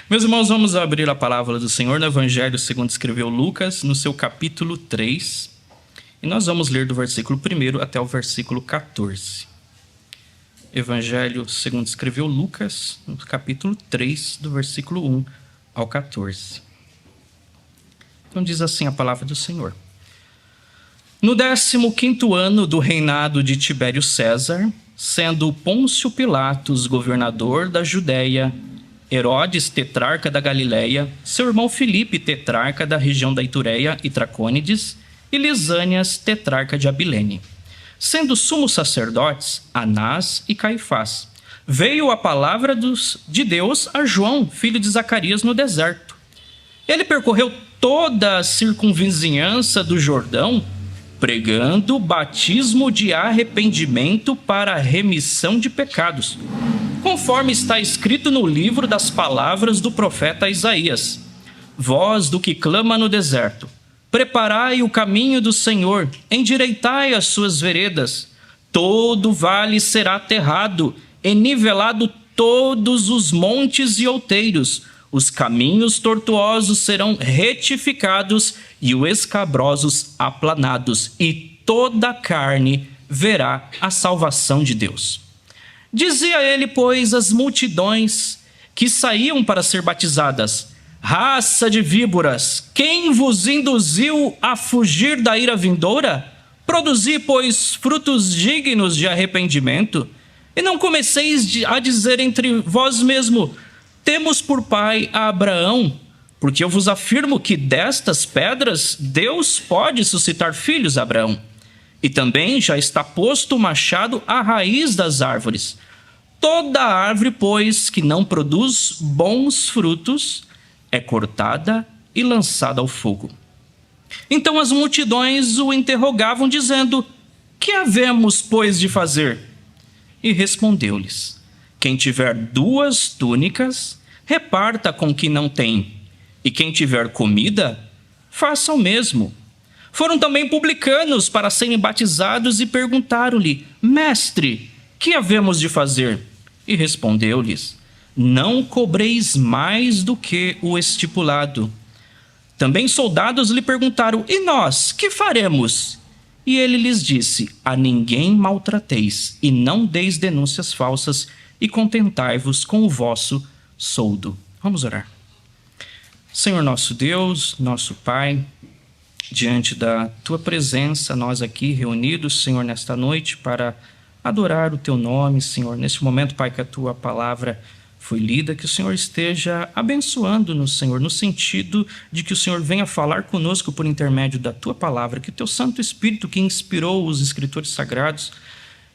Meus irmãos, vamos abrir a palavra do Senhor no Evangelho segundo escreveu Lucas, no seu capítulo 3. E nós vamos ler do versículo 1 até o versículo 14. Evangelho segundo escreveu Lucas, no capítulo 3, do versículo 1 ao 14. Então diz assim a palavra do Senhor. No 15º ano do reinado de Tibério César, sendo Pôncio Pilatos governador da Judéia, Herodes, tetrarca da Galileia, seu irmão Filipe, tetrarca da região da Itureia e Tracônides, e Lisânias, tetrarca de Abilene. Sendo sumos sacerdotes, Anás e Caifás, veio a palavra de Deus a João, filho de Zacarias, no deserto. Ele percorreu toda a circunvizinhança do Jordão, pregando batismo de arrependimento para a remissão de pecados, conforme está escrito no livro das palavras do profeta Isaías. Voz do que clama no deserto: preparai o caminho do Senhor, endireitai as suas veredas. Todo vale será aterrado, e nivelado todos os montes e outeiros. Os caminhos tortuosos serão retificados e os escabrosos aplanados, e toda a carne verá a salvação de Deus. Dizia ele, pois, às multidões que saíam para ser batizadas: raça de víboras, quem vos induziu a fugir da ira vindoura? Produzi, pois, frutos dignos de arrependimento, e não comeceis a dizer entre vós mesmo: temos por pai a Abraão, porque eu vos afirmo que destas pedras Deus pode suscitar filhos a Abraão. E também já está posto o machado à raiz das árvores. Toda árvore, pois, que não produz bons frutos, é cortada e lançada ao fogo. Então as multidões o interrogavam, dizendo: que havemos, pois, de fazer? E respondeu-lhes: quem tiver 2 túnicas, reparta com quem não tem, e quem tiver comida, faça o mesmo. Foram também publicanos para serem batizados e perguntaram-lhe: mestre, que havemos de fazer? E respondeu-lhes: não cobreis mais do que o estipulado. Também soldados lhe perguntaram: e nós, que faremos? E ele lhes disse: a ninguém maltrateis, e não deis denúncias falsas, e contentai-vos com o vosso soldo. Vamos orar. Senhor nosso Deus, nosso Pai, diante da Tua presença, nós aqui reunidos, Senhor, nesta noite para adorar o Teu nome, Senhor. Neste momento, Pai, que a Tua palavra foi lida, que o Senhor esteja abençoando-nos, Senhor, no sentido de que o Senhor venha falar conosco por intermédio da Tua palavra, que o Teu Santo Espírito, que inspirou os Escritores Sagrados,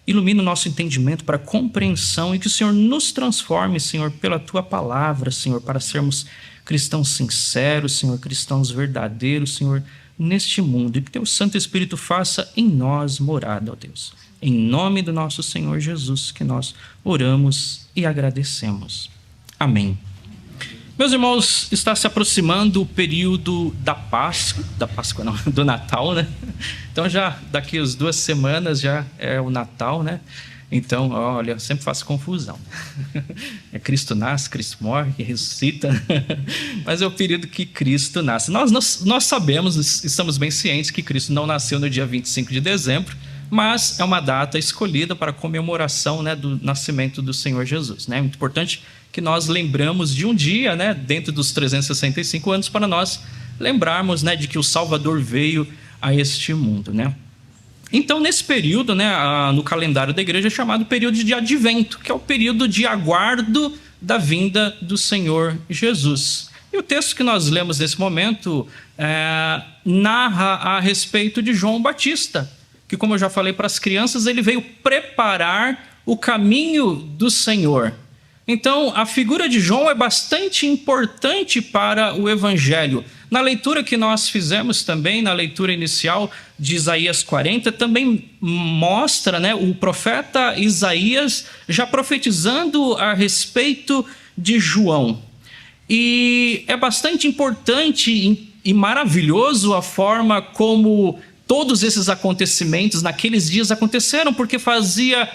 ilumine o nosso entendimento para a compreensão, e que o Senhor nos transforme, Senhor, pela Tua palavra, Senhor, para sermos cristãos sinceros, Senhor, cristãos verdadeiros, Senhor, neste mundo, e que Teu Santo Espírito faça em nós morada, ó Deus. Em nome do nosso Senhor Jesus, que nós oramos e agradecemos. Amém. Meus irmãos, está se aproximando o período da Páscoa não, do Natal, né? Então já daqui as 2 semanas já é o Natal, né? Então, olha, eu sempre faço confusão. É Cristo nasce, Cristo morre, ressuscita, mas é o período que Cristo nasce. Nós sabemos, estamos bem cientes que Cristo não nasceu no dia 25 de dezembro, mas é uma data escolhida para a comemoração, né, do nascimento do Senhor Jesus, né? É muito importante que nós lembramos de um dia, né, dentro dos 365 anos, para nós lembrarmos, né, de que o Salvador veio a este mundo, né? Então, nesse período, né, no calendário da igreja é chamado período de Advento, que é o período de aguardo da vinda do Senhor Jesus. E o texto que nós lemos nesse momento narra a respeito de João Batista, que, como eu já falei para as crianças, ele veio preparar o caminho do Senhor. Então, a figura de João é bastante importante para o Evangelho. Na leitura que nós fizemos também, na leitura inicial de Isaías 40, também mostra, né, o profeta Isaías já profetizando a respeito de João. E é bastante importante e maravilhoso a forma como todos esses acontecimentos naqueles dias aconteceram, porque fazia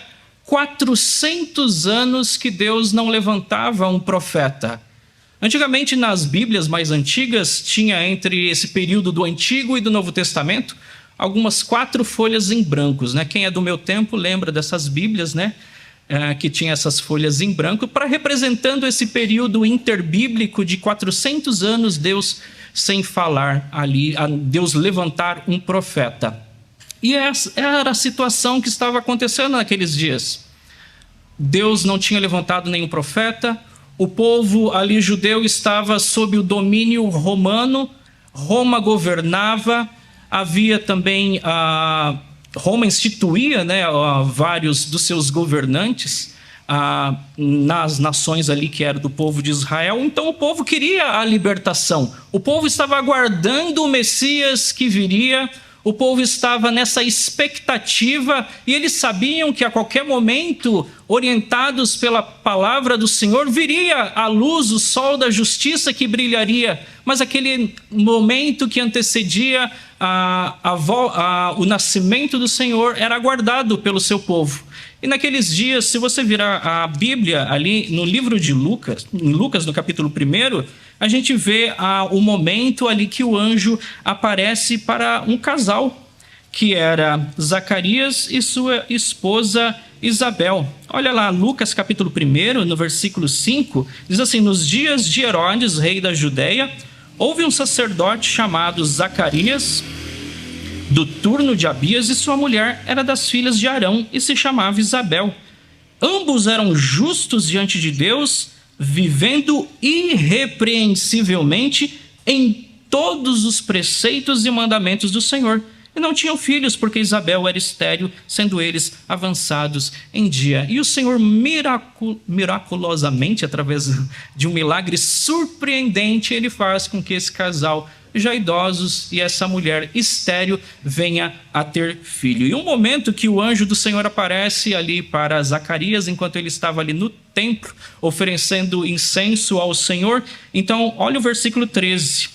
400 anos que Deus não levantava um profeta. Antigamente, nas Bíblias mais antigas, tinha entre esse período do Antigo e do Novo Testamento algumas 4 folhas em brancos, né? Quem é do meu tempo lembra dessas Bíblias, né? Que tinha essas folhas em branco, para representando esse período interbíblico de 400 anos, Deus sem falar ali, a Deus levantar um profeta. E essa era a situação que estava acontecendo naqueles dias. Deus não tinha levantado nenhum profeta, o povo ali judeu estava sob o domínio romano, Roma governava, havia também Roma instituía, né, vários dos seus governantes nas nações ali que era do povo de Israel. Então o povo queria a libertação, o povo estava aguardando o Messias que viria, o povo estava nessa expectativa e eles sabiam que a qualquer momento, orientados pela palavra do Senhor, viria a luz, o sol da justiça que brilharia. Mas aquele momento que antecedia o nascimento do Senhor era aguardado pelo seu povo. E naqueles dias, se você virar a Bíblia ali no livro de Lucas, em Lucas no capítulo 1, a gente vê o momento ali que o anjo aparece para um casal, que era Zacarias e sua esposa Isabel. Olha lá, Lucas capítulo 1, no versículo 5, diz assim: nos dias de Herodes, rei da Judeia, houve um sacerdote chamado Zacarias, do turno de Abias, e sua mulher era das filhas de Arão e se chamava Isabel. Ambos eram justos diante de Deus, vivendo irrepreensivelmente em todos os preceitos e mandamentos do Senhor. E não tinham filhos, porque Isabel era estéril, sendo eles avançados em dia. E o Senhor miraculosamente, através de um milagre surpreendente, ele faz com que esse casal, já idosos, e essa mulher estéril venha a ter filho. E um momento que o anjo do Senhor aparece ali para Zacarias, enquanto ele estava ali no templo, oferecendo incenso ao Senhor. Então, olha o versículo 13.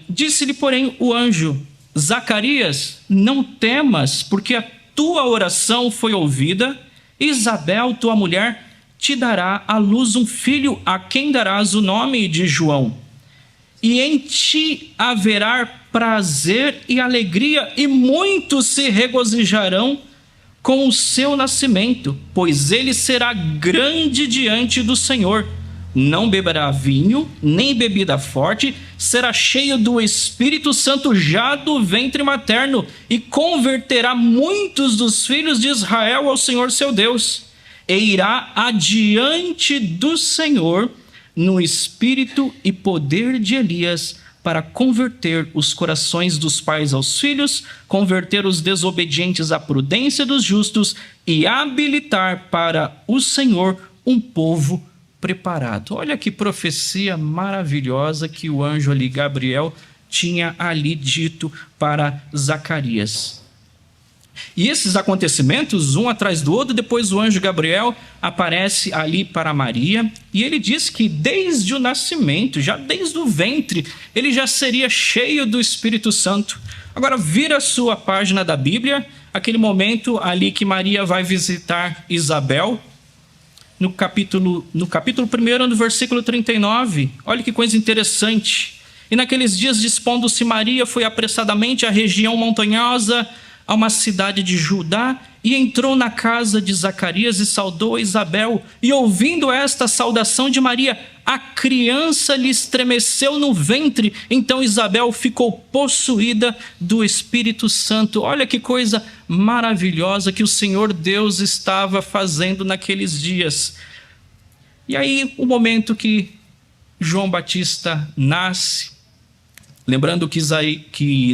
Disse-lhe, porém, o anjo: Zacarias, não temas, porque a tua oração foi ouvida. Isabel, tua mulher, te dará à luz um filho, a quem darás o nome de João. E em ti haverá prazer e alegria, e muitos se regozijarão com o seu nascimento, pois ele será grande diante do Senhor. Não beberá vinho, nem bebida forte, será cheio do Espírito Santo já do ventre materno, e converterá muitos dos filhos de Israel ao Senhor seu Deus. E irá adiante do Senhor no espírito e poder de Elias, para converter os corações dos pais aos filhos, converter os desobedientes à prudência dos justos e habilitar para o Senhor um povo preparado. Olha que profecia maravilhosa que o anjo ali, Gabriel, tinha ali dito para Zacarias. E esses acontecimentos, um atrás do outro, depois o anjo Gabriel aparece ali para Maria, e ele diz que desde o nascimento, já desde o ventre, ele já seria cheio do Espírito Santo. Agora vira a sua página da Bíblia, aquele momento ali que Maria vai visitar Isabel, no capítulo 1, no versículo 39, olha que coisa interessante. E naqueles dias, dispondo-se Maria, foi apressadamente à região montanhosa, a uma cidade de Judá, e entrou na casa de Zacarias e saudou a Isabel. E ouvindo esta saudação de Maria, a criança lhe estremeceu no ventre. Então Isabel ficou possuída do Espírito Santo. Olha que coisa maravilhosa que o Senhor Deus estava fazendo naqueles dias. E aí, o momento que João Batista nasce, lembrando que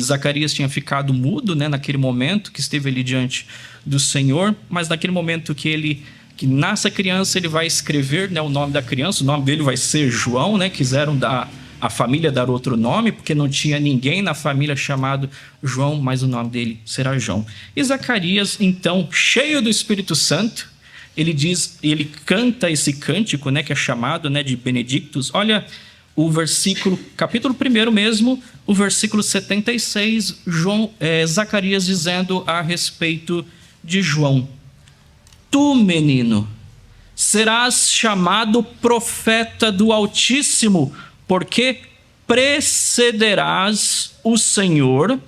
Zacarias tinha ficado mudo, né, naquele momento que esteve ali diante do Senhor, mas naquele momento que nasce a criança, ele vai escrever, né, o nome da criança, o nome dele vai ser João, né, quiseram a família dar outro nome, porque não tinha ninguém na família chamado João, mas o nome dele será João. E Zacarias, então, cheio do Espírito Santo, ele canta esse cântico, né, que é chamado, né, de Benedictus. Olha o versículo, capítulo 1 mesmo, o versículo 76, Zacarias dizendo a respeito de João: Tu, menino, serás chamado profeta do Altíssimo, porque precederás o Senhor,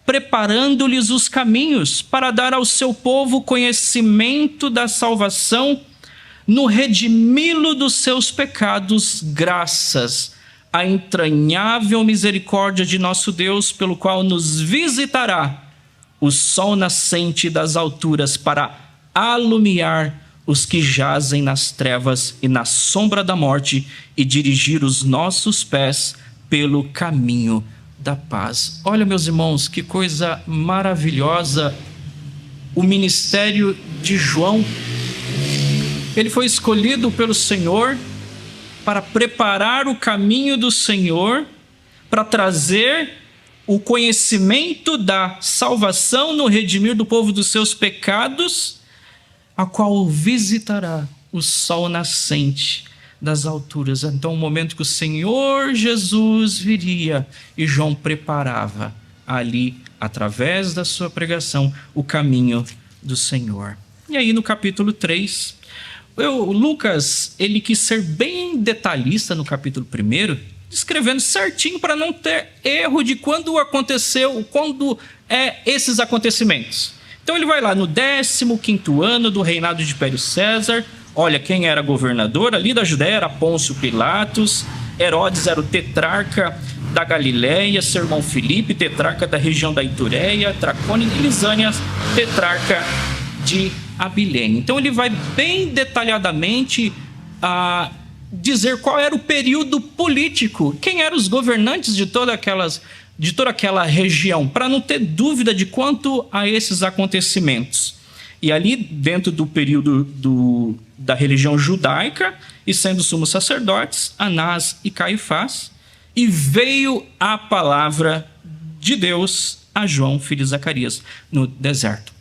preparando-lhes os caminhos para dar ao seu povo conhecimento da salvação, no redimi-lo dos seus pecados, graças à entranhável misericórdia de nosso Deus, pelo qual nos visitará o sol nascente das alturas para alumiar os que jazem nas trevas e na sombra da morte e dirigir os nossos pés pelo caminho da paz. Olha, meus irmãos, que coisa maravilhosa o ministério de João. Ele foi escolhido pelo Senhor para preparar o caminho do Senhor, para trazer o conhecimento da salvação no redimir do povo dos seus pecados, a qual visitará o sol nascente das alturas. Então, o momento que o Senhor Jesus viria, e João preparava ali, através da sua pregação, o caminho do Senhor. E aí, no capítulo 3, Lucas, ele quis ser bem detalhista no capítulo 1, descrevendo certinho para não ter erro de quando aconteceu, quando esses acontecimentos. Então ele vai lá no 15º ano do reinado de Império César. Olha, quem era governador ali da Judéia era Pôncio Pilatos. Herodes era o tetrarca da Galileia, seu irmão Filipe, tetrarca da região da Itureia, Tracônia e Lisânia, tetrarca de Abilene. Então ele vai bem detalhadamente dizer qual era o período político, quem eram os governantes de toda aquela região, para não ter dúvida de quanto a esses acontecimentos. E ali, dentro do período da religião judaica, e sendo sumos sacerdotes, Anás e Caifás, e veio a palavra de Deus a João, filho de Zacarias, no deserto.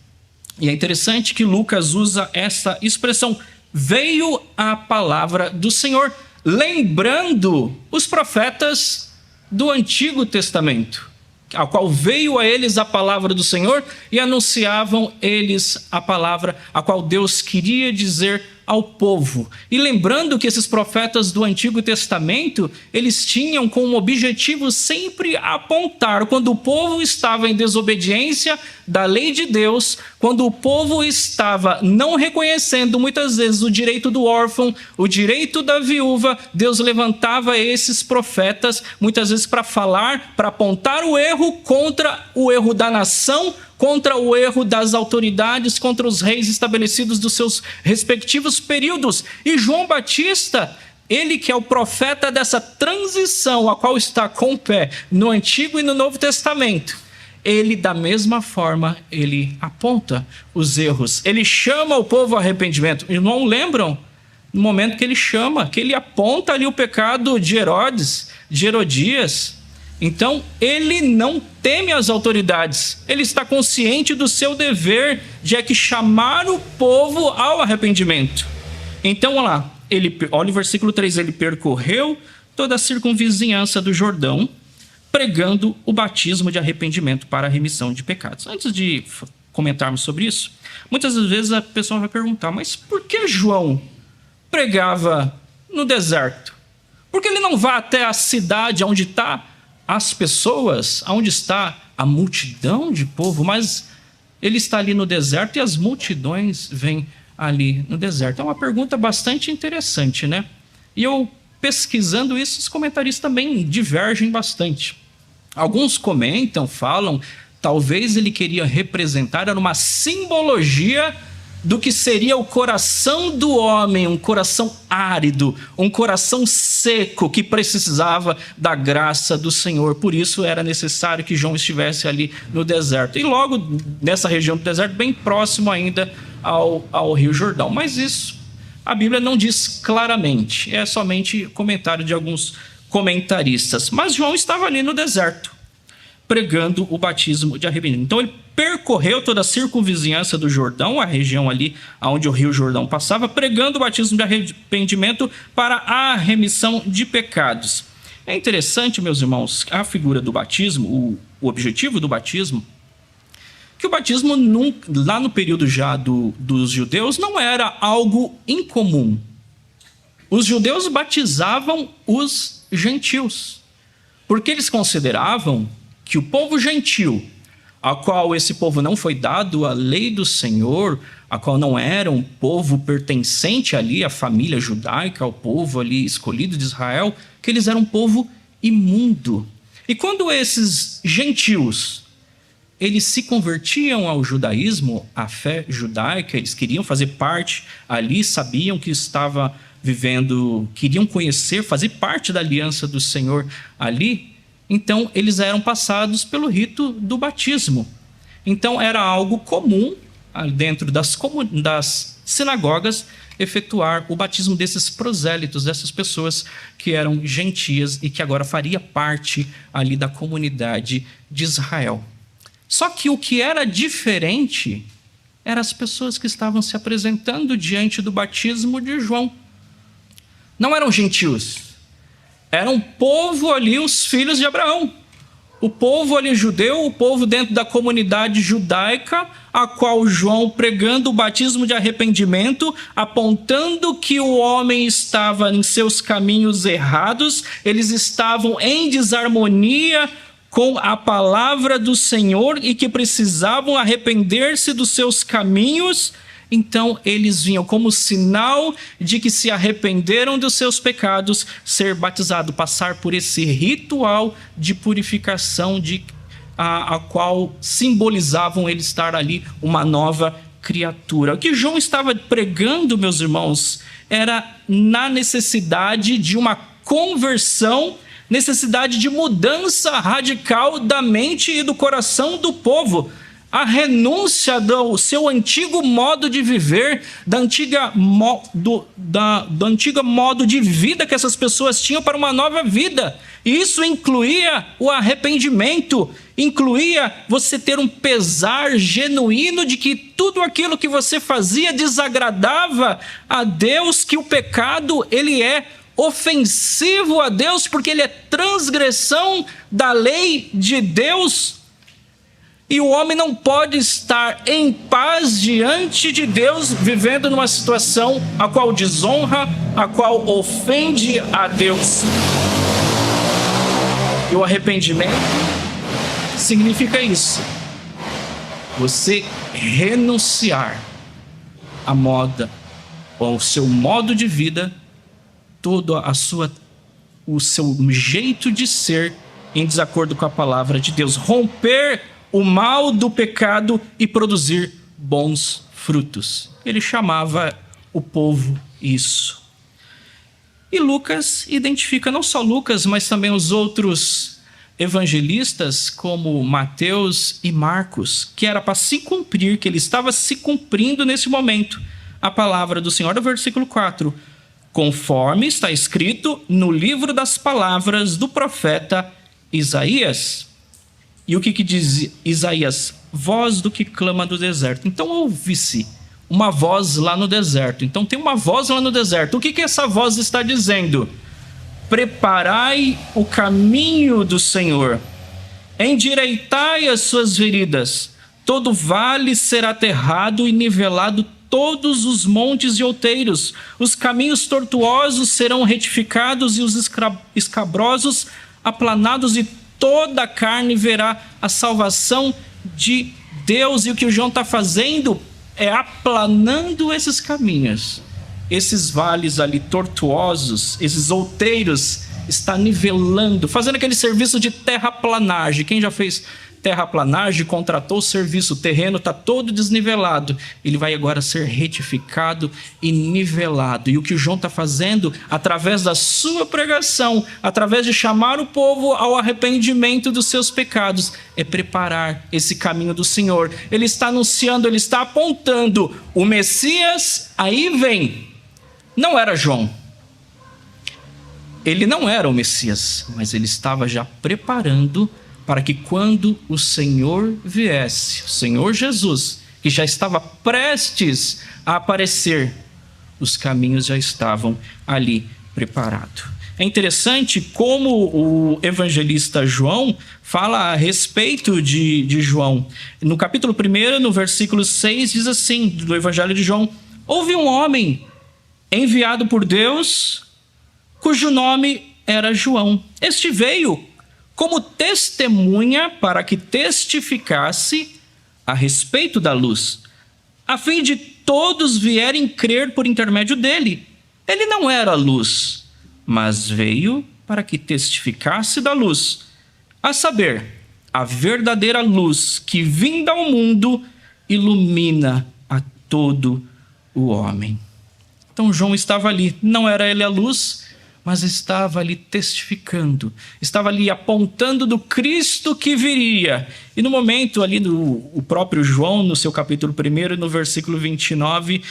E é interessante que Lucas usa essa expressão, veio a palavra do Senhor, lembrando os profetas do Antigo Testamento, ao qual veio a eles a palavra do Senhor e anunciavam eles a palavra a qual Deus queria dizer ao povo. E lembrando que esses profetas do Antigo Testamento, eles tinham como objetivo sempre apontar quando o povo estava em desobediência da lei de Deus, quando o povo estava não reconhecendo muitas vezes o direito do órfão, o direito da viúva, Deus levantava esses profetas muitas vezes para falar, para apontar o erro contra o erro da nação, contra o erro das autoridades, contra os reis estabelecidos dos seus respectivos períodos. E João Batista, ele que é o profeta dessa transição, a qual está com o pé no Antigo e no Novo Testamento, ele, da mesma forma, ele aponta os erros. Ele chama o povo ao arrependimento. Não lembram? No momento que ele chama, que ele aponta ali o pecado de Herodes, de Herodias. Então, ele não teme as autoridades. Ele está consciente do seu dever de chamar o povo ao arrependimento. Então, olha lá. Olha o versículo 3. Ele percorreu toda a circunvizinhança do Jordão, pregando o batismo de arrependimento para a remissão de pecados. Antes de comentarmos sobre isso, muitas vezes a pessoa vai perguntar, mas por que João pregava no deserto? Por que ele não vai até a cidade onde está as pessoas, onde está a multidão de povo? Mas ele está ali no deserto e as multidões vêm ali no deserto. É uma pergunta bastante interessante, né? E eu, pesquisando isso, os comentaristas também divergem bastante. Alguns comentam, falam, talvez ele queria representar, era uma simbologia do que seria o coração do homem, um coração árido, um coração seco que precisava da graça do Senhor. Por isso era necessário que João estivesse ali no deserto. E logo nessa região do deserto, bem próximo ainda ao Rio Jordão. Mas isso a Bíblia não diz claramente, é somente comentário de alguns comentaristas. Mas João estava ali no deserto, pregando o batismo de arrependimento. Então ele percorreu toda a circunvizinhança do Jordão, a região ali onde o Rio Jordão passava, pregando o batismo de arrependimento para a remissão de pecados. É interessante, meus irmãos, a figura do batismo, o objetivo do batismo, que o batismo, lá no período já dos judeus, não era algo incomum. Os judeus batizavam os gentios, porque eles consideravam que o povo gentil, a qual esse povo não foi dado a lei do Senhor, a qual não era um povo pertencente ali à família judaica, ao povo ali escolhido de Israel, que eles eram um povo imundo. E quando esses gentios, eles se convertiam ao judaísmo, à fé judaica, eles queriam fazer parte ali, sabiam que estava vivendo, queriam conhecer, fazer parte da aliança do Senhor ali, então eles eram passados pelo rito do batismo. Então era algo comum dentro das sinagogas efetuar o batismo desses prosélitos, dessas pessoas que eram gentias e que agora faria parte ali da comunidade de Israel. Só que o que era diferente eram as pessoas que estavam se apresentando diante do batismo de João. Não eram gentios, era um povo ali, os filhos de Abraão. O povo ali judeu, o povo dentro da comunidade judaica, a qual João, pregando o batismo de arrependimento, apontando que o homem estava em seus caminhos errados, eles estavam em desarmonia com a palavra do Senhor e que precisavam arrepender-se dos seus caminhos. Então eles vinham como sinal de que se arrependeram dos seus pecados, ser batizado, passar por esse ritual de purificação a qual simbolizavam ele estar ali uma nova criatura. O que João estava pregando, meus irmãos, era na necessidade de uma conversão, necessidade de mudança radical da mente e do coração do povo. A renúncia do seu antigo modo de viver, do antigo modo de vida que essas pessoas tinham para uma nova vida. E isso incluía o arrependimento, incluía você ter um pesar genuíno de que tudo aquilo que você fazia desagradava a Deus, que o pecado ele é ofensivo a Deus, porque ele é transgressão da lei de Deus. E o homem não pode estar em paz diante de Deus, vivendo numa situação a qual desonra, a qual ofende a Deus. E o arrependimento significa isso. Você renunciar à moda, ao seu modo de vida, todo o seu jeito de ser em desacordo com a palavra de Deus. Romper o mal do pecado e produzir bons frutos. Ele chamava o povo isso. E Lucas identifica, não só Lucas, mas também os outros evangelistas, como Mateus e Marcos, que era para se cumprir, que ele estava se cumprindo nesse momento, a palavra do Senhor, no versículo 4, conforme está escrito no livro das palavras do profeta Isaías. E o que diz Isaías? Voz do que clama do deserto. Então ouve-se uma voz lá no deserto. Então tem uma voz lá no deserto. O que essa voz está dizendo? Preparai o caminho do Senhor, endireitai as suas veredas, todo vale será aterrado e nivelado, todos os montes e outeiros, os caminhos tortuosos serão retificados e os escabrosos aplanados, e toda a carne verá a salvação de Deus. E o que o João está fazendo é aplanando esses caminhos, esses vales ali tortuosos, esses outeiros, está nivelando, fazendo aquele serviço de terraplanagem. Quem já fez terraplanagem, contratou o serviço, o terreno está todo desnivelado, ele vai agora ser retificado e nivelado. E o que o João está fazendo, através da sua pregação, através de chamar o povo ao arrependimento dos seus pecados, é preparar esse caminho do Senhor. Ele está anunciando, ele está apontando, o Messias aí vem. Não era João, ele não era o Messias, mas ele estava já preparando para que quando o Senhor viesse, o Senhor Jesus, que já estava prestes a aparecer, os caminhos já estavam ali preparados. É interessante como o evangelista João fala a respeito de João. No capítulo 1, no versículo 6, diz assim, do evangelho de João: houve um homem enviado por Deus, cujo nome era João. Este veio como testemunha para que testificasse a respeito da luz, a fim de todos vierem crer por intermédio dele. Ele não era luz, mas veio para que testificasse da luz, a saber, a verdadeira luz que, vinda ao mundo, ilumina a todo o homem. Então João estava ali, não era ele a luz, mas estava ali testificando, estava ali apontando do Cristo que viria. E no momento ali, o próprio João, no seu capítulo 1, no versículo 29,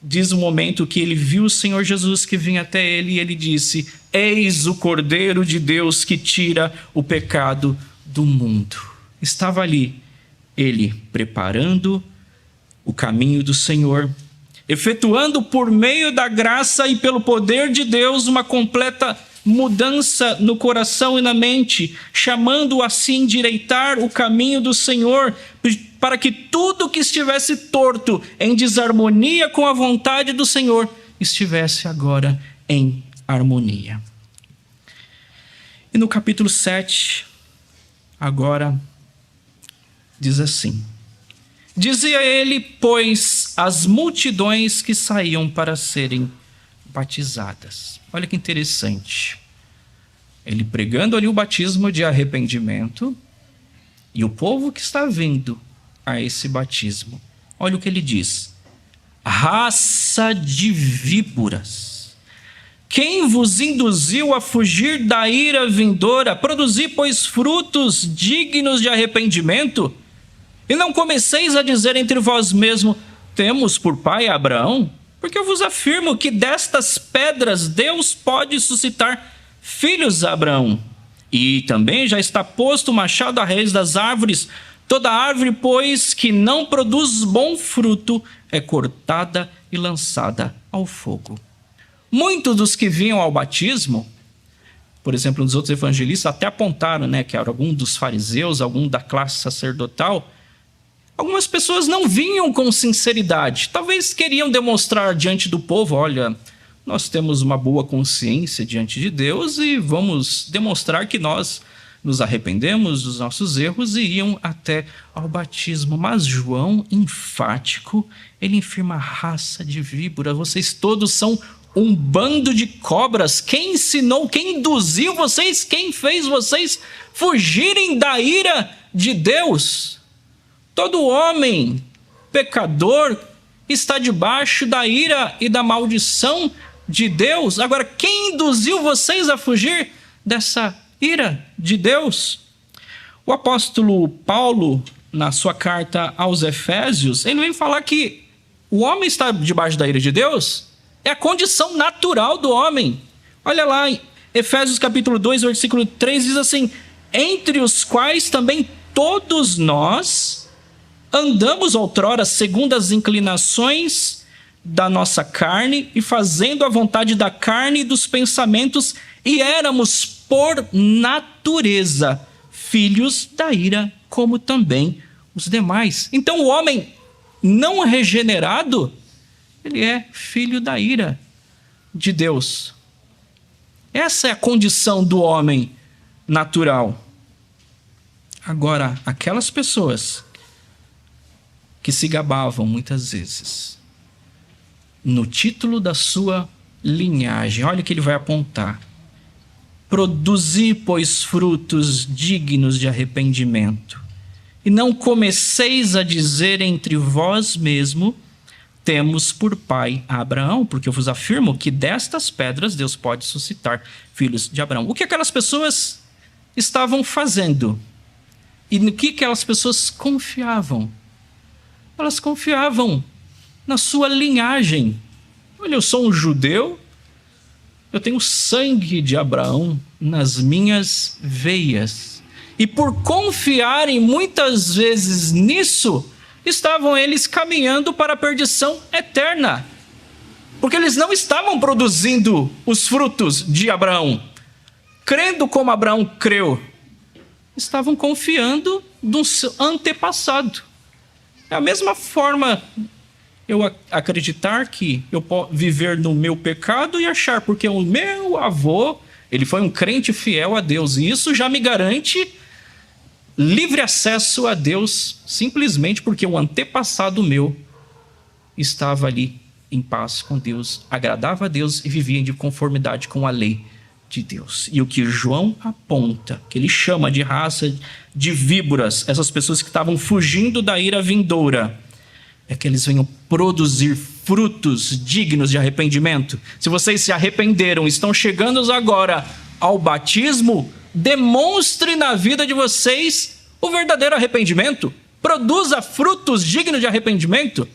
diz o momento que ele viu o Senhor Jesus que vinha até ele e ele disse: eis o Cordeiro de Deus que tira o pecado do mundo. Estava ali ele preparando o caminho do Senhor, efetuando por meio da graça e pelo poder de Deus uma completa mudança no coração e na mente, chamando a se endireitar o caminho do Senhor, para que tudo que estivesse torto, em desarmonia com a vontade do Senhor, estivesse agora em harmonia. E no capítulo 7, agora, diz assim: dizia ele, pois, às multidões que saíam para serem batizadas. Olha que interessante. Ele pregando ali o batismo de arrependimento e o povo que está vindo a esse batismo. Olha o que ele diz: raça de víboras, quem vos induziu a fugir da ira vindoura? Produzi, pois, frutos dignos de arrependimento? E não comeceis a dizer entre vós mesmos: temos por pai Abraão? Porque eu vos afirmo que destas pedras Deus pode suscitar filhos a Abraão. E também já está posto o machado à raiz das árvores. Toda árvore, pois, que não produz bom fruto, é cortada e lançada ao fogo. Muitos dos que vinham ao batismo, por exemplo, nos outros evangelistas, até apontaram, que era algum dos fariseus, algum da classe sacerdotal. Algumas pessoas não vinham com sinceridade. Talvez queriam demonstrar diante do povo: olha, nós temos uma boa consciência diante de Deus e vamos demonstrar que nós nos arrependemos dos nossos erros, e iam até ao batismo. Mas João, enfático, ele afirma: raça de víbora, vocês todos são um bando de cobras. Quem ensinou, quem induziu vocês, quem fez vocês fugirem da ira de Deus? Todo homem pecador está debaixo da ira e da maldição de Deus. Agora, quem induziu vocês a fugir dessa ira de Deus? O apóstolo Paulo, na sua carta aos Efésios, ele vem falar que o homem está debaixo da ira de Deus, é a condição natural do homem. Olha lá, em Efésios capítulo 2, versículo 3, diz assim: entre os quais também todos nós andamos outrora segundo as inclinações da nossa carne, e fazendo a vontade da carne e dos pensamentos, e éramos por natureza filhos da ira, como também os demais. Então o homem não regenerado, ele é filho da ira de Deus. Essa é a condição do homem natural. Agora, aquelas pessoas que se gabavam muitas vezes no título da sua linhagem, olha o que ele vai apontar: produzi, pois, frutos dignos de arrependimento, e não comeceis a dizer entre vós mesmos: temos por pai Abraão, porque eu vos afirmo que destas pedras Deus pode suscitar filhos de Abraão. O que aquelas pessoas estavam fazendo? E no que aquelas pessoas confiavam? Elas confiavam na sua linhagem. Olha, eu sou um judeu, eu tenho sangue de Abraão nas minhas veias. E por confiarem muitas vezes nisso, estavam eles caminhando para a perdição eterna. Porque eles não estavam produzindo os frutos de Abraão, crendo como Abraão creu. Estavam confiando no seu antepassado. É a mesma forma eu acreditar que eu posso viver no meu pecado e achar, porque o meu avô, ele foi um crente fiel a Deus, e isso já me garante livre acesso a Deus, simplesmente porque o antepassado meu estava ali em paz com Deus, agradava a Deus e vivia de conformidade com a lei de Deus. E o que João aponta, que ele chama de raça de víboras, essas pessoas que estavam fugindo da ira vindoura, é que eles venham produzir frutos dignos de arrependimento. Se vocês se arrependeram, estão chegando agora ao batismo, demonstre na vida de vocês o verdadeiro arrependimento. Produza frutos dignos de arrependimento.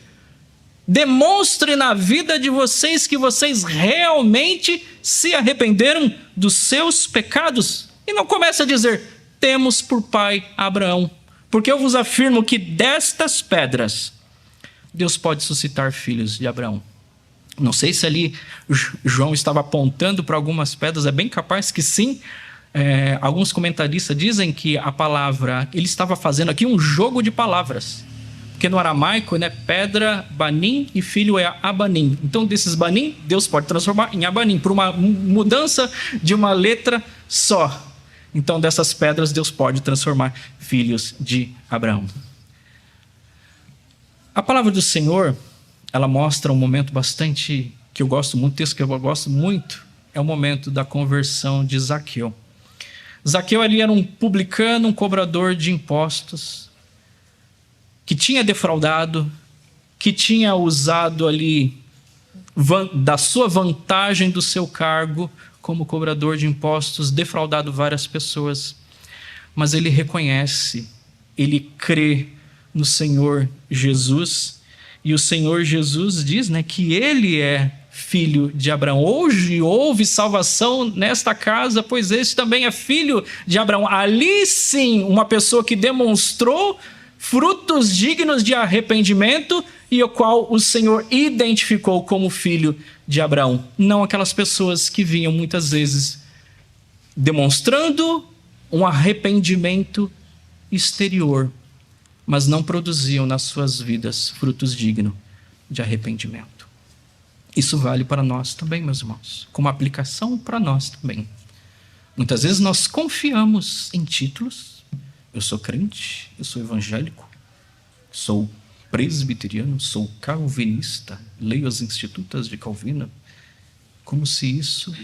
Demonstre na vida de vocês que vocês realmente se arrependeram dos seus pecados. E não comece a dizer, temos por pai Abraão. Porque eu vos afirmo que destas pedras Deus pode suscitar filhos de Abraão. Não sei se ali João estava apontando para algumas pedras, é bem capaz que sim. Alguns comentaristas dizem que a palavra, ele estava fazendo aqui um jogo de palavras. Porque no aramaico, né, pedra, banim e filho é abanim. Então desses banim, Deus pode transformar em abanim, por uma mudança de uma letra só. Então dessas pedras Deus pode transformar filhos de Abraão. A palavra do Senhor, ela mostra um momento bastante, que eu gosto muito, texto que eu gosto muito, é o momento da conversão de Zaqueu. Zaqueu ali era um publicano, um cobrador de impostos, que tinha defraudado, que tinha usado ali da sua vantagem do seu cargo como cobrador de impostos, defraudado várias pessoas. Mas ele reconhece, ele crê no Senhor Jesus, e o Senhor Jesus diz, né, que ele é filho de Abraão. Hoje houve salvação nesta casa, pois esse também é filho de Abraão. Ali sim, uma pessoa que demonstrou frutos dignos de arrependimento e o qual o Senhor identificou como filho de Abraão. Não aquelas pessoas que vinham muitas vezes demonstrando um arrependimento exterior, mas não produziam nas suas vidas frutos dignos de arrependimento. Isso vale para nós também, meus irmãos, como aplicação para nós também. Muitas vezes nós confiamos em títulos. Eu sou crente, eu sou evangélico, sou presbiteriano, sou calvinista, leio as Institutas de Calvino, como se isso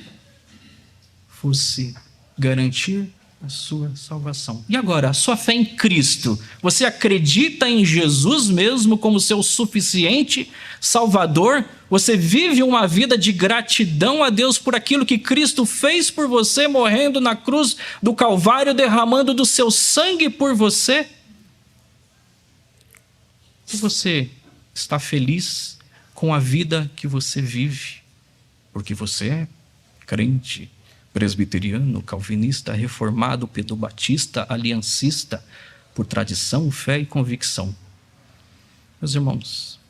fosse garantir a sua salvação. E agora, a sua fé em Cristo, você acredita em Jesus mesmo como seu suficiente Salvador? Você vive uma vida de gratidão a Deus por aquilo que Cristo fez por você, morrendo na cruz do Calvário, derramando do seu sangue por você? E você está feliz com a vida que você vive? Porque você é crente, presbiteriano, calvinista, reformado, pedobatista, aliancista, por tradição, fé e convicção. Meus irmãos,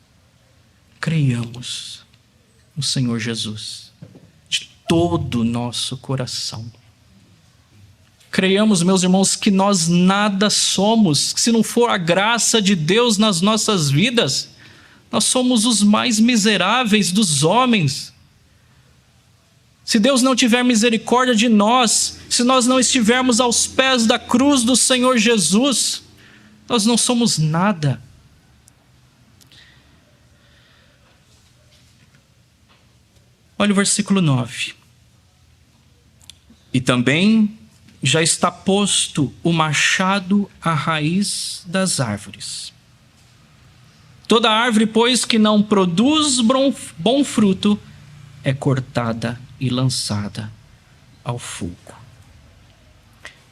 creiamos no Senhor Jesus de todo o nosso coração. Creiamos, meus irmãos, que nós nada somos, que se não for a graça de Deus nas nossas vidas, nós somos os mais miseráveis dos homens. Se Deus não tiver misericórdia de nós, se nós não estivermos aos pés da cruz do Senhor Jesus, nós não somos nada. Olha o versículo 9. E também já está posto o machado à raiz das árvores. Toda árvore, pois, que não produz bom fruto, é cortada e lançada ao fogo.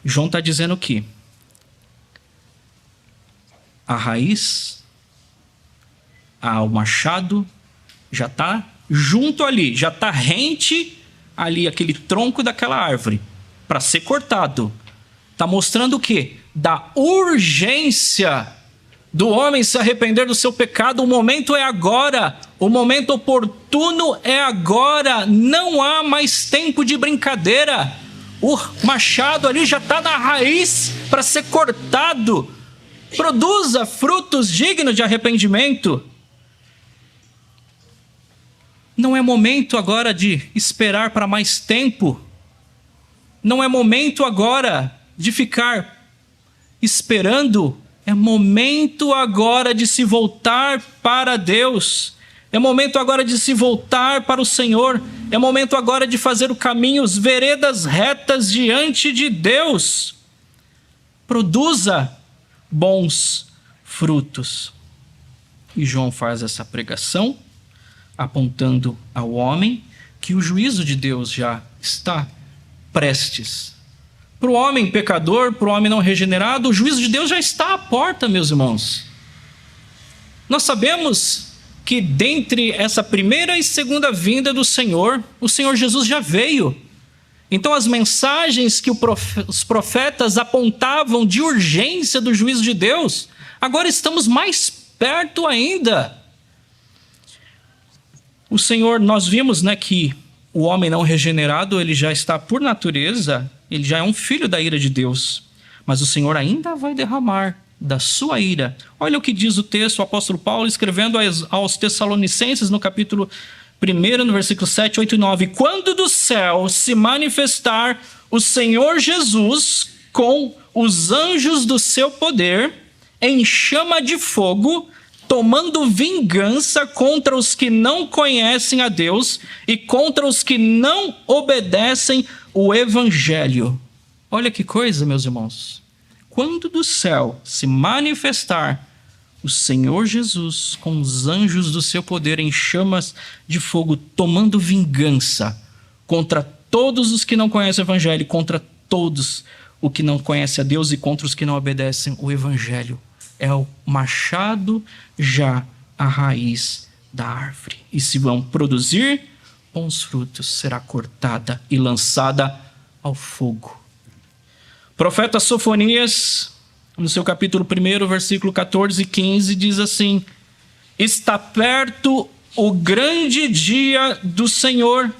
João está dizendo que a raiz, o machado, já está junto ali, já está rente ali, aquele tronco daquela árvore, para ser cortado. Está mostrando o quê? Da urgência do homem se arrepender do seu pecado. O momento é agora. O momento oportuno é agora. Não há mais tempo de brincadeira. O machado ali já está na raiz para ser cortado. Produza frutos dignos de arrependimento. Não é momento agora de esperar para mais tempo. Não é momento agora de ficar esperando. É momento agora de se voltar para Deus. É momento agora de se voltar para o Senhor. É momento agora de fazer o caminho, as veredas retas diante de Deus. Produza bons frutos. E João faz essa pregação, apontando ao homem que o juízo de Deus já está prestes. Para o homem pecador, para o homem não regenerado, o juízo de Deus já está à porta, meus irmãos. Nós sabemos que dentre essa primeira e segunda vinda do Senhor, o Senhor Jesus já veio. Então as mensagens que os profetas apontavam de urgência do juízo de Deus, agora estamos mais perto ainda. O Senhor, nós vimos, que o homem não regenerado, ele já está por natureza, ele já é um filho da ira de Deus. Mas o Senhor ainda vai derramar da sua ira. Olha o que diz o texto, o apóstolo Paulo escrevendo aos Tessalonicenses no capítulo 1, no versículo 7, 8 e 9. Quando do céu se manifestar o Senhor Jesus com os anjos do seu poder, em chama de fogo, tomando vingança contra os que não conhecem a Deus e contra os que não obedecem o Evangelho. Olha que coisa, meus irmãos. Quando do céu se manifestar o Senhor Jesus com os anjos do seu poder em chamas de fogo, tomando vingança contra todos os que não conhecem o Evangelho, contra todos os que não conhecem a Deus e contra os que não obedecem o Evangelho. É o machado já a raiz da árvore. E se vão produzir bons frutos, será cortada e lançada ao fogo. O profeta Sofonias, no seu capítulo 1, versículo 14 e 15, diz assim: está perto o grande dia do Senhor,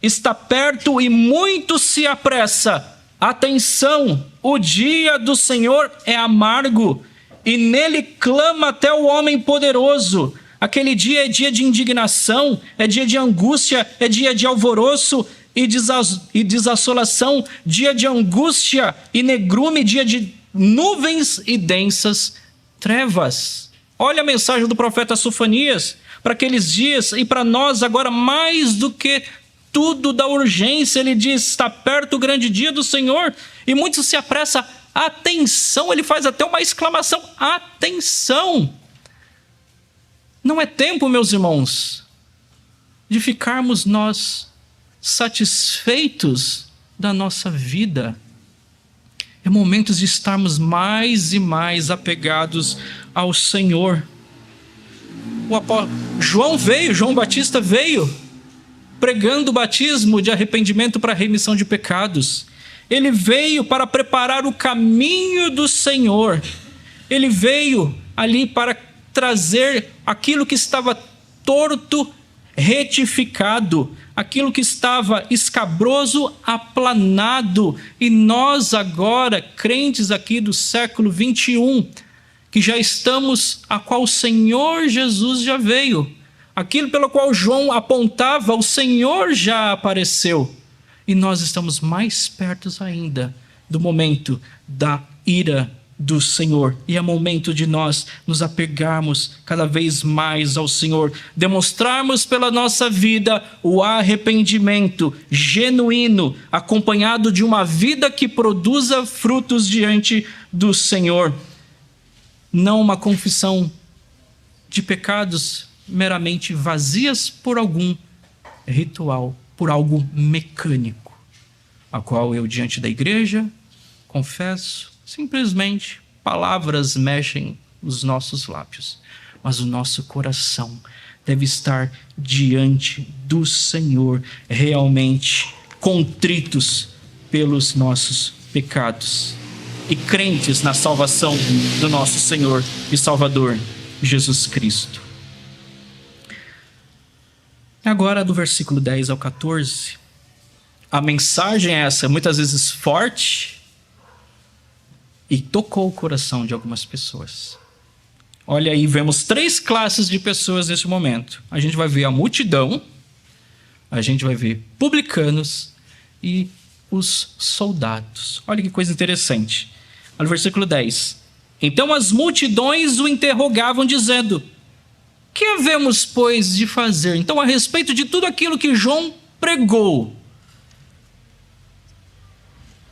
está perto e muito se apressa. Atenção, o dia do Senhor é amargo, e nele clama até o homem poderoso. Aquele dia é dia de indignação, é dia de angústia, é dia de alvoroço e desassolação, dia de angústia e negrume, dia de nuvens e densas trevas. Olha a mensagem do profeta Sofonias para aqueles dias e para nós agora mais do que tudo da urgência. Ele diz: está perto o grande dia do Senhor, e muito se apressa. Atenção, ele faz até uma exclamação: atenção! Não é tempo, meus irmãos, de ficarmos nós satisfeitos da nossa vida. É momento de estarmos mais e mais apegados ao Senhor. João Batista veio pregando o batismo de arrependimento para a remissão de pecados. Ele veio para preparar o caminho do Senhor. Ele veio ali para trazer aquilo que estava torto, retificado, aquilo que estava escabroso, aplanado. E nós agora, crentes aqui do século 21, que já estamos, a qual o Senhor Jesus já veio. Aquilo pelo qual João apontava, o Senhor já apareceu. E nós estamos mais perto ainda do momento da ira do Senhor. E é momento de nós nos apegarmos cada vez mais ao Senhor, demonstrarmos pela nossa vida o arrependimento genuíno, acompanhado de uma vida que produza frutos diante do Senhor. Não uma confissão de pecados meramente vazias por algum ritual, por algo mecânico, a qual eu, diante da igreja, confesso, simplesmente palavras mexem os nossos lábios, mas o nosso coração deve estar diante do Senhor, realmente contritos pelos nossos pecados e crentes na salvação do nosso Senhor e Salvador Jesus Cristo. Agora, do versículo 10 ao 14, a mensagem é essa, muitas vezes forte, e tocou o coração de algumas pessoas. Olha aí, vemos 3 classes de pessoas nesse momento. A gente vai ver a multidão, a gente vai ver publicanos e os soldados. Olha que coisa interessante. Olha o versículo 10. Então as multidões o interrogavam, dizendo: que havemos, pois, de fazer? Então, a respeito de tudo aquilo que João pregou,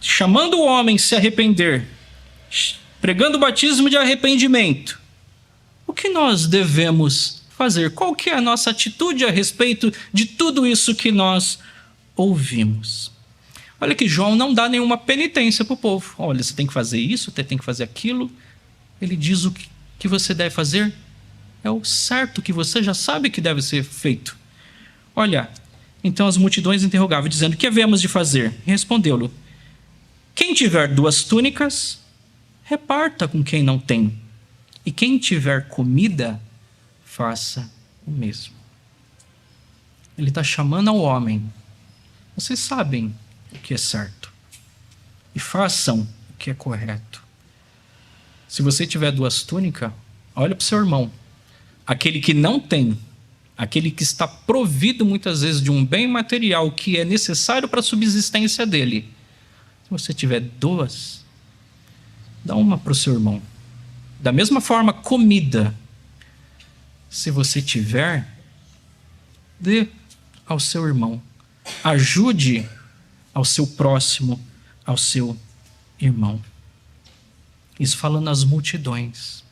chamando o homem a se arrepender, pregando o batismo de arrependimento, o que nós devemos fazer? Qual que é a nossa atitude a respeito de tudo isso que nós ouvimos? Olha que João não dá nenhuma penitência para o povo. Olha, você tem que fazer isso, você tem que fazer aquilo. Ele diz o que você deve fazer. É o certo que você já sabe que deve ser feito. Olha, então as multidões interrogavam, dizendo: que havemos de fazer? Respondeu-lhe: quem tiver 2 túnicas, reparta com quem não tem. E quem tiver comida, faça o mesmo. Ele está chamando ao homem. Vocês sabem o que é certo. E façam o que é correto. Se você tiver 2 túnicas, olha para o seu irmão. Aquele que não tem, aquele que está provido muitas vezes de um bem material que é necessário para a subsistência dele. Se você tiver 2, dá uma para o seu irmão. Da mesma forma, comida. Se você tiver, dê ao seu irmão. Ajude ao seu próximo, ao seu irmão. Isso falando às multidões.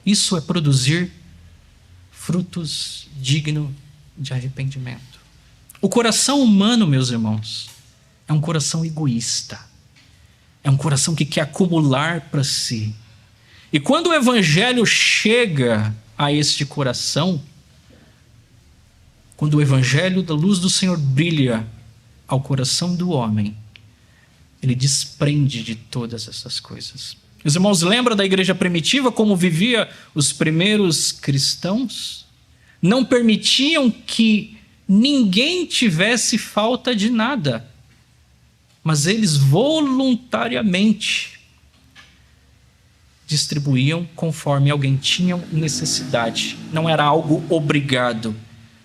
Isso é produzir frutos dignos de arrependimento. O coração humano, meus irmãos, é um coração egoísta. É um coração que quer acumular para si. E quando o evangelho chega a este coração, quando o evangelho da luz do Senhor brilha ao coração do homem, ele desprende de todas essas coisas. Os irmãos lembram da igreja primitiva, como vivia os primeiros cristãos? Não permitiam que ninguém tivesse falta de nada, mas eles voluntariamente distribuíam conforme alguém tinha necessidade. Não era algo obrigado,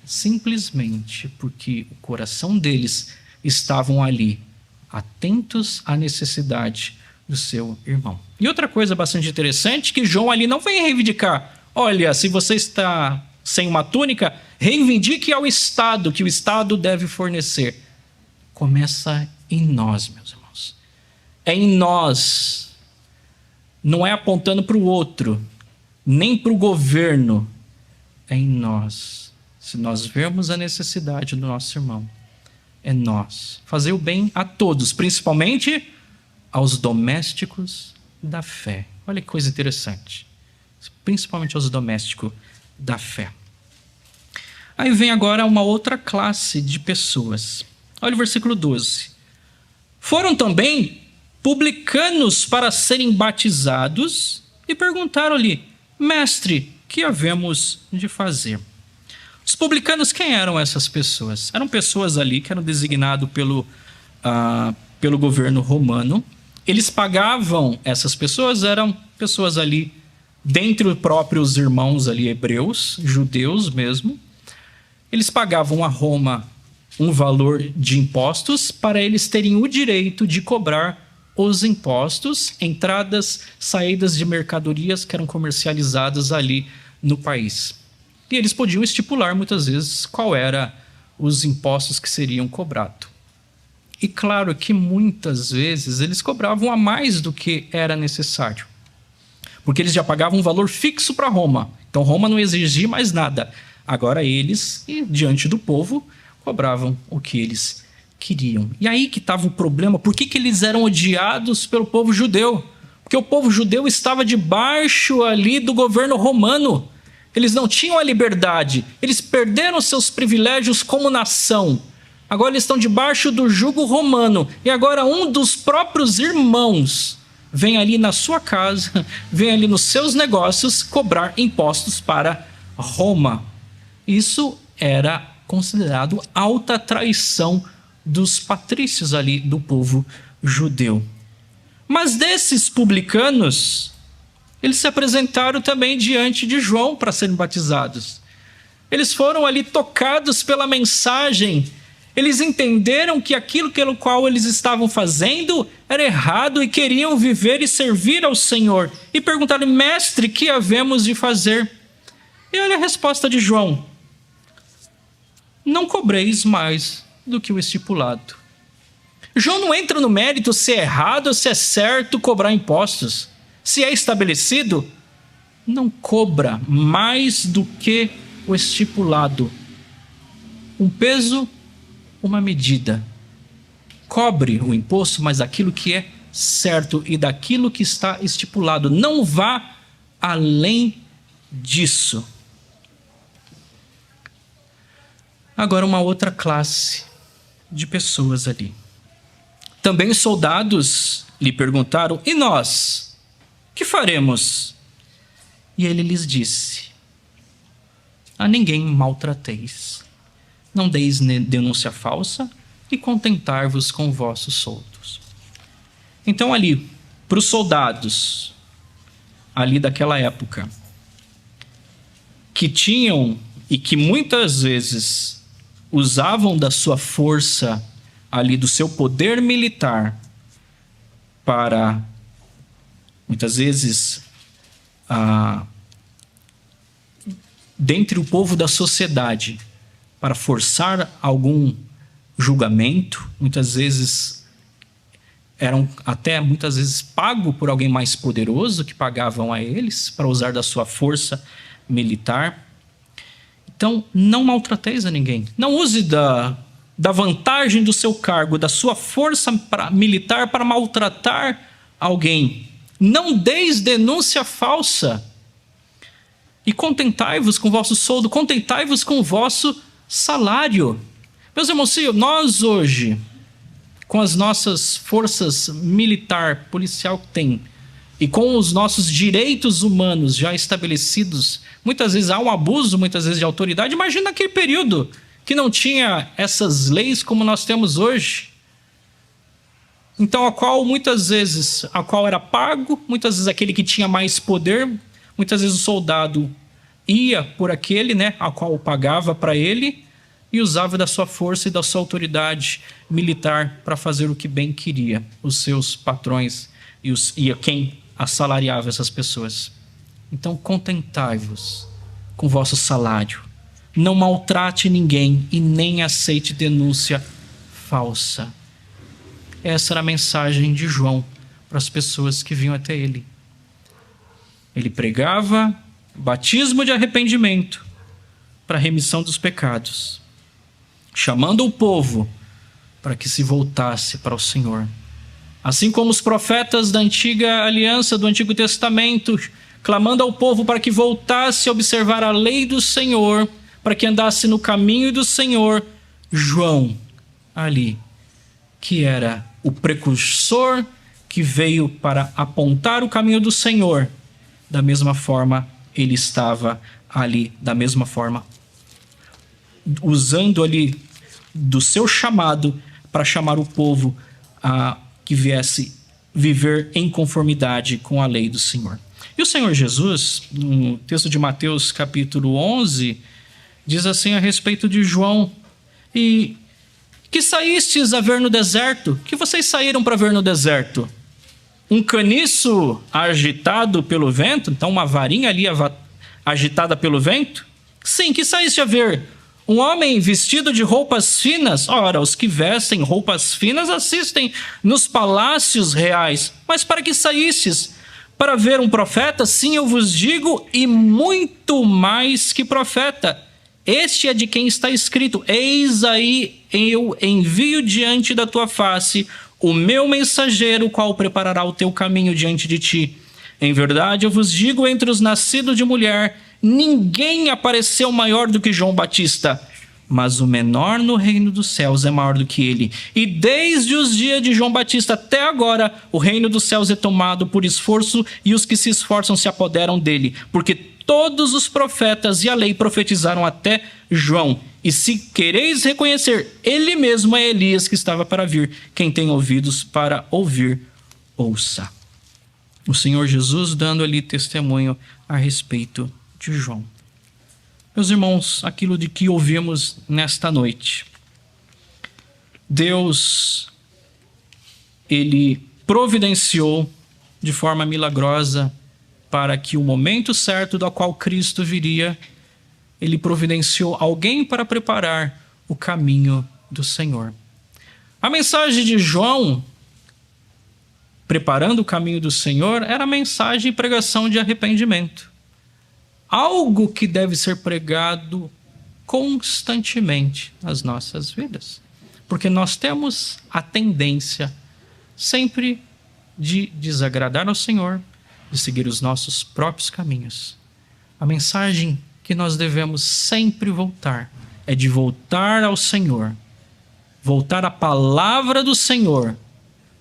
simplesmente porque o coração deles estavam ali, atentos à necessidade do seu irmão. E outra coisa bastante interessante, que João ali não vem reivindicar: olha, se você está sem uma túnica, reivindique ao Estado, que o Estado deve fornecer. Começa em nós, meus irmãos. É em nós. Não é apontando para o outro, nem para o governo. É em nós. Se nós vermos a necessidade do nosso irmão, é nós. Fazer o bem a todos, principalmente aos domésticos da fé. Olha que coisa interessante. Principalmente aos domésticos da fé. Aí vem agora uma outra classe de pessoas. Olha o versículo 12. Foram também publicanos para serem batizados e perguntaram-lhe: mestre, que havemos de fazer? Os publicanos, quem eram essas pessoas? Eram pessoas ali que eram designados pelo governo romano. Eles pagavam, essas pessoas eram pessoas ali, dentre os próprios irmãos ali hebreus, judeus mesmo. Eles pagavam a Roma um valor de impostos para eles terem o direito de cobrar os impostos, entradas, saídas de mercadorias que eram comercializadas ali no país. E eles podiam estipular muitas vezes qual era os impostos que seriam cobrados. E claro que muitas vezes eles cobravam a mais do que era necessário, porque eles já pagavam um valor fixo para Roma. Então Roma não exigia mais nada. Agora eles, diante do povo, cobravam o que eles queriam. E aí que estava o problema. Por que eles eram odiados pelo povo judeu? Porque o povo judeu estava debaixo ali do governo romano. Eles não tinham a liberdade. Eles perderam seus privilégios como nação. Agora eles estão debaixo do jugo romano. E agora um dos próprios irmãos vem ali na sua casa, vem ali nos seus negócios cobrar impostos para Roma. Isso era considerado alta traição dos patrícios ali do povo judeu. Mas desses publicanos, eles se apresentaram também diante de João para serem batizados. Eles foram ali tocados pela mensagem. Eles entenderam que aquilo pelo qual eles estavam fazendo era errado e queriam viver e servir ao Senhor. E perguntaram: mestre, que havemos de fazer? E olha a resposta de João: não cobreis mais do que o estipulado. João não entra no mérito se é errado ou se é certo cobrar impostos. Se é estabelecido, não cobra mais do que o estipulado. Um peso, uma medida. Cobre o imposto, mas daquilo que é certo e daquilo que está estipulado. Não vá além disso. Agora, uma outra classe de pessoas ali. Também os soldados lhe perguntaram: e nós? Que faremos? E ele lhes disse: a ninguém maltrateis. Não deis denúncia falsa e contentar-vos com vossos soldos. Então ali, para os soldados ali daquela época, que tinham e que muitas vezes usavam da sua força ali, do seu poder militar, para muitas vezes dentre o povo da sociedade, para forçar algum julgamento. Muitas vezes eram até muitas vezes pagos por alguém mais poderoso, que pagavam a eles para usar da sua força militar. Então, não maltrateis a ninguém. Não use da vantagem do seu cargo, da sua força militar para maltratar alguém. Não deis denúncia falsa. E contentai-vos com o vosso soldo, contentai-vos com o vosso salário. Meus irmãos, se nós hoje, com as nossas forças militar, policial que tem, e com os nossos direitos humanos já estabelecidos, muitas vezes há um abuso, muitas vezes de autoridade. Imagina naquele período que não tinha essas leis como nós temos hoje. Então, a qual era pago, muitas vezes aquele que tinha mais poder, muitas vezes o soldado ia por aquele, a qual pagava para ele, e usava da sua força e da sua autoridade militar para fazer o que bem queria, os seus patrões e a quem assalariava essas pessoas. Então, contentai-vos com o vosso salário. Não maltrate ninguém e nem aceite denúncia falsa. Essa era a mensagem de João para as pessoas que vinham até ele. Ele pregava batismo de arrependimento para a remissão dos pecados, chamando o povo para que se voltasse para o Senhor. Assim como os profetas da antiga aliança, do Antigo Testamento, clamando ao povo para que voltasse a observar a lei do Senhor, para que andasse no caminho do Senhor, João, ali, que era o precursor que veio para apontar o caminho do Senhor, da mesma forma ele estava ali, da mesma forma, usando ali do seu chamado para chamar o povo a que viesse viver em conformidade com a lei do Senhor. E o Senhor Jesus, no texto de Mateus capítulo 11, diz assim a respeito de João: e que saístes a ver no deserto? Que vocês saíram para ver no deserto? Um caniço agitado pelo vento? Então uma varinha ali agitada pelo vento? Sim, que saíste a ver? Um homem vestido de roupas finas? Ora, os que vestem roupas finas assistem nos palácios reais. Mas para que saístes? Para ver um profeta? Sim, eu vos digo, e muito mais que profeta. Este é de quem está escrito: eis aí eu envio diante da tua face o meu mensageiro, o qual preparará o teu caminho diante de ti. Em verdade, eu vos digo, entre os nascidos de mulher, ninguém apareceu maior do que João Batista, mas o menor no reino dos céus é maior do que ele. E desde os dias de João Batista até agora, o reino dos céus é tomado por esforço, e os que se esforçam se apoderam dele. Porque todos os profetas e a lei profetizaram até João. E se quereis reconhecer, ele mesmo é Elias que estava para vir. Quem tem ouvidos para ouvir, ouça. O Senhor Jesus dando ali testemunho a respeito de João. Meus irmãos, aquilo de que ouvimos nesta noite. Deus, Ele providenciou de forma milagrosa para que o momento certo do qual Cristo viria, Ele providenciou alguém para preparar o caminho do Senhor. A mensagem de João, preparando o caminho do Senhor, era a mensagem e pregação de arrependimento. Algo que deve ser pregado constantemente nas nossas vidas. Porque nós temos a tendência sempre de desagradar ao Senhor, de seguir os nossos próprios caminhos. A mensagem que nós devemos sempre voltar é de voltar ao Senhor, voltar à palavra do Senhor.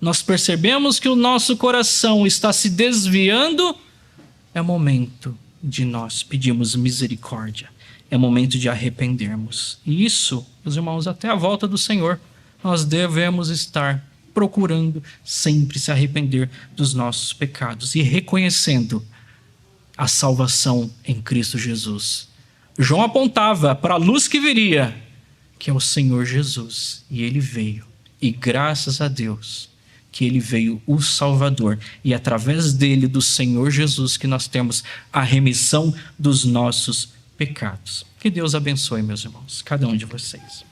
Nós percebemos que o nosso coração está se desviando, é momento de nós pedirmos misericórdia, é momento de arrependermos. E isso, meus irmãos, até a volta do Senhor, nós devemos estar procurando sempre se arrepender dos nossos pecados e reconhecendo a salvação em Cristo Jesus. João apontava para a luz que viria, que é o Senhor Jesus, e ele veio. E graças a Deus que ele veio o Salvador, e através dele, do Senhor Jesus, que nós temos a remissão dos nossos pecados. Que Deus abençoe, meus irmãos, cada um de vocês.